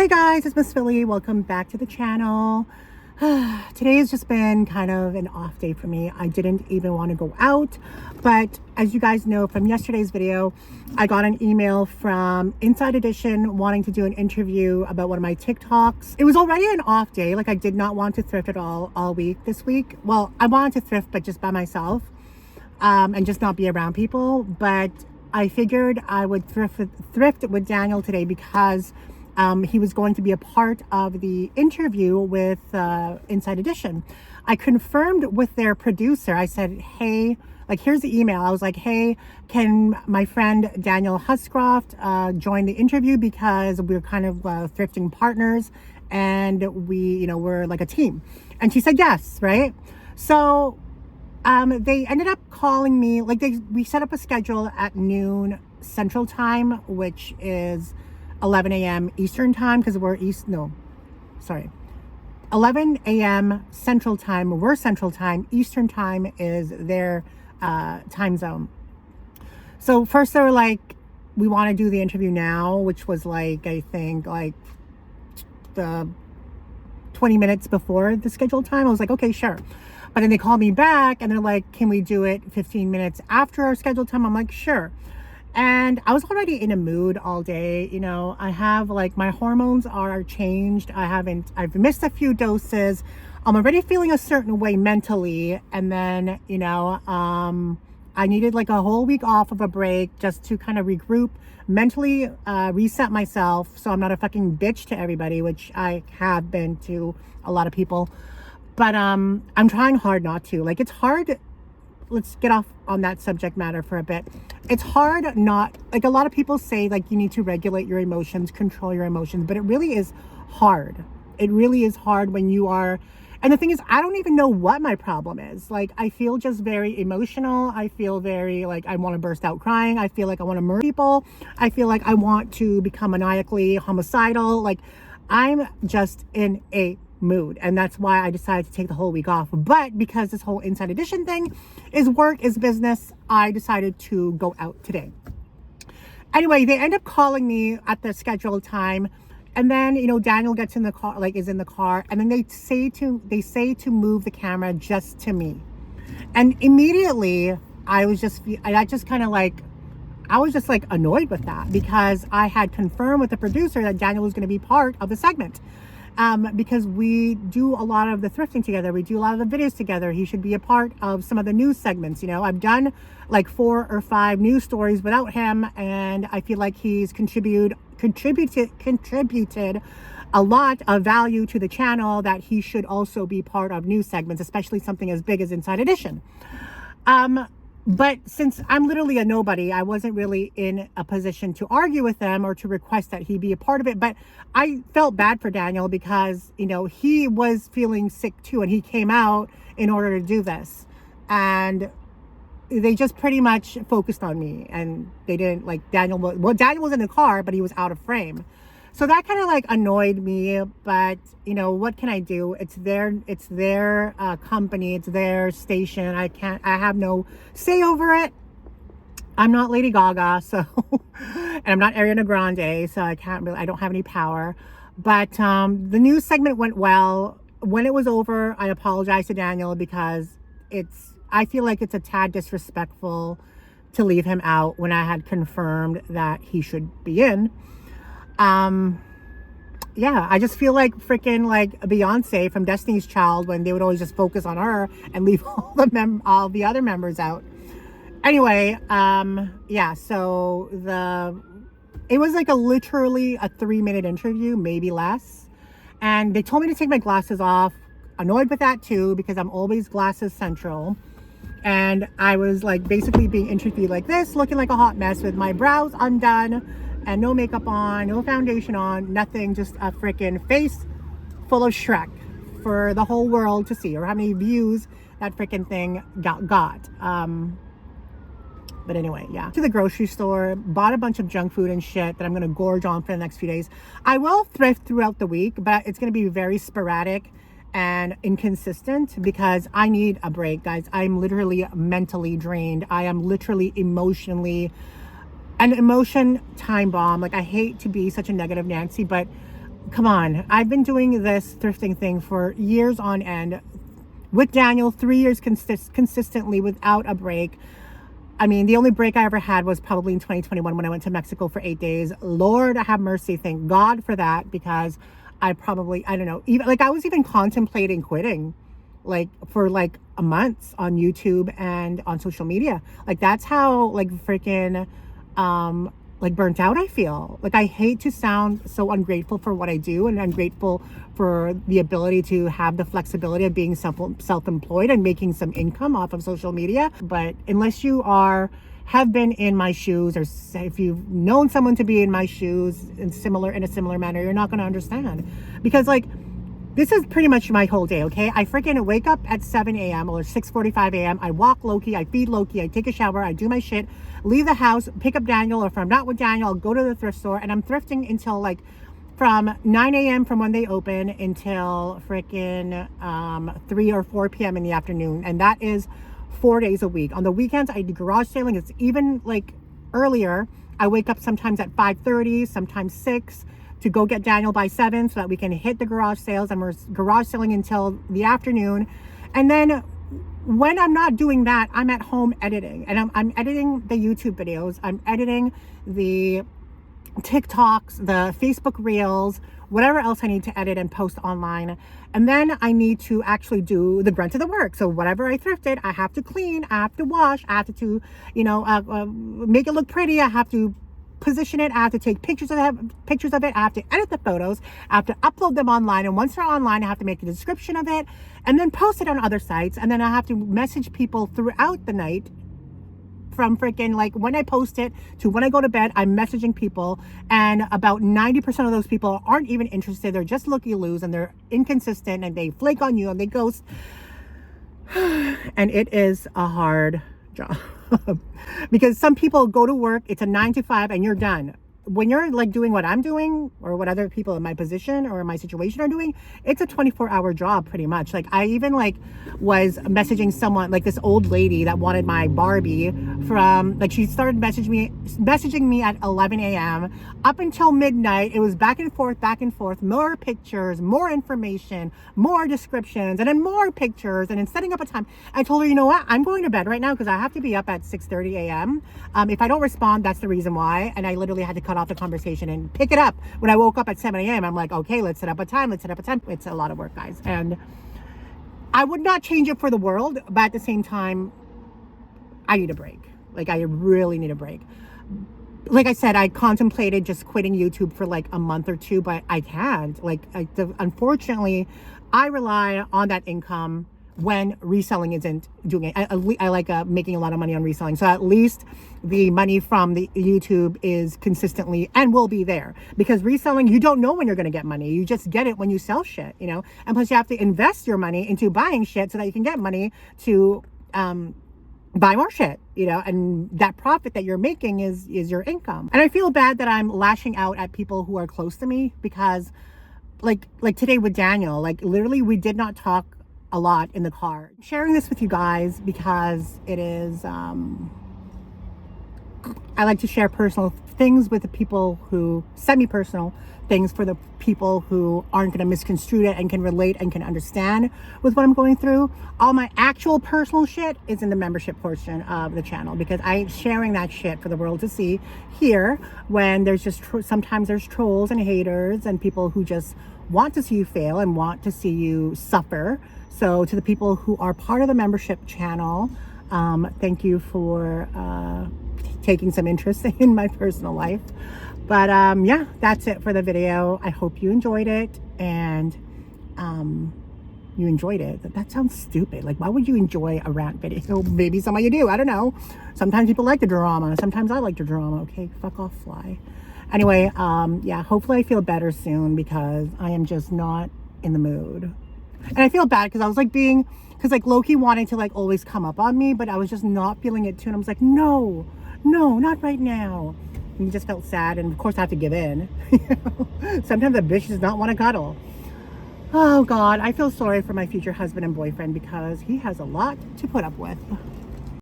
Hey guys, it's Msfili. Welcome back to the channel. Today has just been kind of an off day for me. I didn't even want to go out, but as you guys know from yesterday's video, I got an email from Inside Edition wanting to do an interview about one of my TikToks. It was already an off day. Like, I did not want to thrift at all week this week. Well, I wanted to thrift, but just by myself, and just not be around people. But I figured I would thrift with Daniel today because he was going to be a part of the interview with Inside Edition. I confirmed with their producer. I said, hey, like, here's the email. I was like, hey, can my friend Daniel Huscroft join the interview, because we're kind of thrifting partners and we're like a team. And she said yes, right? So they ended up calling me. Like, we set up a schedule at noon Central Time, which is 11 a.m. Eastern Time, because we're 11 a.m. Central Time. We're Central Time. Eastern Time is their time zone. So first they were like, we want to do the interview now, which was like, I think like the 20 minutes before the scheduled time. I was like, okay, sure. But then they called me back and they're like, can we do it 15 minutes after our scheduled time? I'm like, sure. And I was already in a mood all day. I have, like, my hormones are changed. I've missed a few doses. I'm already feeling a certain way mentally. And then, I needed like a whole week off of a break just to kind of regroup, mentally reset myself, so I'm not a fucking bitch to everybody, which I have been to a lot of people. But I'm trying hard not to. Like, it's hard. Let's get off on that subject matter for a bit. It's hard not, like, a lot of people say, like, you need to regulate your emotions, control your emotions, but it really is hard. It really is hard when you are, and the thing is, I don't even know what my problem is. Like, I feel just very emotional. I feel very, like, I want to burst out crying. I feel like I want to murder people. I feel like I want to become maniacally homicidal. Like, I'm just in a mood, and that's why I decided to take the whole week off. But because this whole Inside Edition thing is work, is business, I decided to go out today. Anyway, they end up calling me at the scheduled time, and then Daniel gets in the car, like, is in the car, and then they say to move the camera just to me. And immediately I was just annoyed with that, because I had confirmed with the producer that Daniel was going to be part of the segment. Because we do a lot of the thrifting together. We do a lot of the videos together. He should be a part of some of the news segments. I've done like 4 or 5 news stories without him, and I feel like he's contributed a lot of value to the channel, that he should also be part of news segments, especially something as big as Inside Edition. But since I'm literally a nobody, I wasn't really in a position to argue with them or to request that he be a part of it. But I felt bad for Daniel, because, he was feeling sick too, and he came out in order to do this. And they just pretty much focused on me, and they didn't, like, Daniel was in the car, but he was out of frame. So that kind of like annoyed me, but what can I do? It's their company, it's their station. I have no say over it. I'm not Lady Gaga, so, and I'm not Ariana Grande, so I don't have any power. But the news segment went well. When it was over, I apologized to Daniel, because I feel like it's a tad disrespectful to leave him out when I had confirmed that he should be in. Yeah, I just feel like freaking like Beyonce from Destiny's Child, when they would always just focus on her and leave all the other members out. Anyway, yeah, so it was like literally a 3-minute interview, maybe less. And they told me to take my glasses off. Annoyed with that too, because I'm always glasses central. And I was like basically being interviewed like this, looking like a hot mess with my brows undone, and no makeup on, no foundation on, nothing, just a freaking face full of Shrek for the whole world to see, or how many views that freaking thing got. But anyway, yeah. To the grocery store, bought a bunch of junk food and shit that I'm gonna gorge on for the next few days. I will thrift throughout the week, but it's gonna be very sporadic and inconsistent, because I need a break, guys. I'm literally mentally drained. I am literally emotionally an emotion time bomb. Like, I hate to be such a negative Nancy, but come on. I've been doing this thrifting thing for years on end. With Daniel, 3 years consistently without a break. I mean, the only break I ever had was probably in 2021 when I went to Mexico for 8 days. Lord have mercy. Thank God for that, because I don't know, even like I was even contemplating quitting like for like a month on YouTube and on social media. Like that's how like freaking like burnt out I feel. Like I hate to sound so ungrateful for what I do, and ungrateful for the ability to have the flexibility of being self-employed and making some income off of social media. But unless you have been in my shoes, or if you've known someone to be in my shoes in a similar manner, you're not going to understand. Because like, this is pretty much my whole day, okay? I freaking wake up at 7 a.m. or 6:45 a.m. I walk Loki, I feed Loki, I take a shower, I do my shit, leave the house, pick up Daniel, or if I'm not with Daniel, I'll go to the thrift store, and I'm thrifting until like from 9 a.m. from when they open until freaking 3 or 4 p.m. in the afternoon. And that is 4 days a week. On the weekends, I do garage sailing. It's even like earlier. I wake up sometimes at 5:30, sometimes 6, to go get Daniel by 7 so that we can hit the garage sales, and we're garage selling until the afternoon. And then when I'm not doing that, I'm at home editing, and I'm editing the YouTube videos, I'm editing the TikToks, the Facebook Reels, whatever else I need to edit and post online. And then I need to actually do the grunt of the work. So whatever I thrifted, I have to clean, I have to wash, I have to, make it look pretty, I have to position it, I have to take pictures of it, I have to edit the photos, I have to upload them online, and once they're online, I have to make a description of it and then post it on other sites. And then I have to message people throughout the night, from freaking like when I post it to when I go to bed. I'm messaging people, and about 90% of those people aren't even interested. They're just looky-loos, and they're inconsistent, and they flake on you, and they ghost. And it is a hard job. Because some people go to work, it's a 9 to 5, and you're done. When you're like doing what I'm doing, or what other people in my position or in my situation are doing, it's a 24-hour job pretty much. Like I even like was messaging someone, like this old lady that wanted my Barbie, from like, she started messaging me at 11 a.m. up until midnight. It was back and forth, more pictures, more information, more descriptions, and then more pictures, and then setting up a time. I told her, you know what, I'm going to bed right now because I have to be up at 6:30 a.m. If I don't respond, that's the reason why. And I literally had to cut off the conversation and pick it up when I woke up at 7 a.m. I'm like, okay, let's set up a time. It's a lot of work, guys. And I would not change it for the world, but at the same time, I need a break. Like I really need a break. Like I said, I contemplated just quitting YouTube for like a month or two, but I can't. Like, unfortunately, I rely on that income when reselling isn't doing it. I like making a lot of money on reselling. So at least the money from the YouTube is consistently and will be there. Because reselling, you don't know when you're going to get money. You just get it when you sell shit, you know? And plus you have to invest your money into buying shit so that you can get money to buy more shit, you know? And that profit that you're making is your income. And I feel bad that I'm lashing out at people who are close to me, because like today with Daniel, like literally we did not talk a lot in the car. I'm sharing this with you guys because it is I like to share personal things with the people who, semi-personal things for the people who aren't going to misconstrue it and can relate and can understand with what I'm going through. All my actual personal shit is in the membership portion of the channel, because I ain't sharing that shit for the world to see here, when there's just sometimes there's trolls and haters and people who just want to see you fail and want to see you suffer. So to the people who are part of the membership channel, thank you for taking some interest in my personal life. But yeah, that's it for the video. I hope you enjoyed it, and you enjoyed it. That sounds stupid. Like, why would you enjoy a rant video? Maybe some of you do, I don't know. Sometimes people like the drama, sometimes I like the drama. Okay, fuck off, fly. Anyway, yeah, hopefully I feel better soon, because I am just not in the mood. And I feel bad because I was like because like Loki wanted to like always come up on me, but I was just not feeling it too. And I was like, no, not right now. And he just felt sad. And of course I have to give in. Sometimes a bitch does not want to cuddle. Oh God, I feel sorry for my future husband and boyfriend, because he has a lot to put up with.